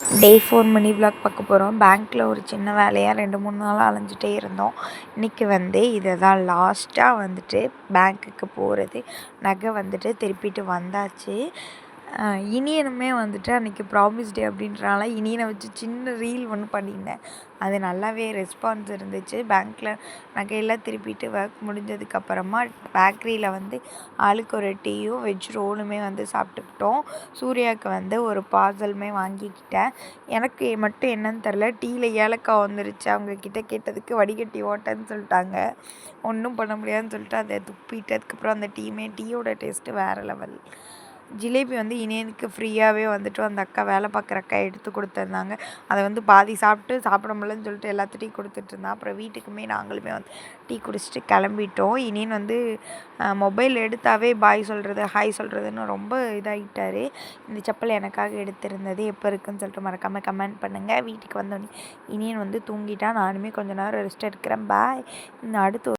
டே 4 மணி vlog பார்க்க போகிறோம். பேங்க்கில் ஒரு சின்ன வேலையாக 2-3 நாளாக அலைஞ்சிட்டே இருந்தோம். இன்றைக்கி இதை தான் லாஸ்ட்டாக பேங்க்குக்கு போகிறது. நகை திருப்பிட்டு வந்தாச்சு. இனியனுமே அன்றைக்கி ப்ராமிஸ் டே அப்படின்றனால இனியனை வச்சு சின்ன ரீல் ஒன்று பண்ணியிருந்தேன். அது நல்லாவே ரெஸ்பான்ஸ் இருந்துச்சு. பேங்க்கில் நகையெல்லாம் திருப்பிட்டு ஒர்க் முடிஞ்சதுக்கப்புறமா பேக்கரியில் ஆளுக்கு ஒரு டீயும் வெஜ் ரோலுமே சாப்பிட்டுக்கிட்டோம். சூர்யாவுக்கு ஒரு பார்சலுமே வாங்கிக்கிட்டேன். எனக்கு மட்டும் என்னன்னு தெரில, டீயில் ஏலக்காய் வந்துருச்சு. அவங்கக்கிட்ட கேட்டதுக்கு வடிகட்டி ஓட்டன்னு சொல்லிட்டாங்க. ஒன்றும் பண்ண முடியாதுன்னு சொல்லிட்டு அதை துப்பிட்டு அதுக்கப்புறம் அந்த டீயோட டேஸ்ட்டு வேறு லெவல். ஜிலேபி இனியனுக்கு ஃப்ரீயாகவே அந்த அக்கா வேலை பார்க்குற அக்கா எடுத்து கொடுத்துருந்தாங்க. அதை பாதி சாப்பிட முடியலன்னு சொல்லிட்டு எல்லாத்துட்டையும் கொடுத்துட்ருந்தேன். அப்புறம் வீட்டுக்குமே நாங்களுமே டீ குடிச்சிட்டு கிளம்பிட்டோம். இனியன் மொபைல் எடுத்தாவே பாய் சொல்கிறது ஹாய் சொல்கிறதுன்னு ரொம்ப இதாகிட்டார். இந்த செப்பல் எனக்காக எடுத்திருந்தது எப்போ இருக்குதுன்னு சொல்லிட்டு மறக்காமல் கமெண்ட் பண்ணுங்கள். வீட்டுக்கு வந்தோடனே இனியன் தூங்கிட்டான். நானுமே கொஞ்சம் நேரம் ரெஸ்ட் எடுக்கிறேன். பாய். அடுத்து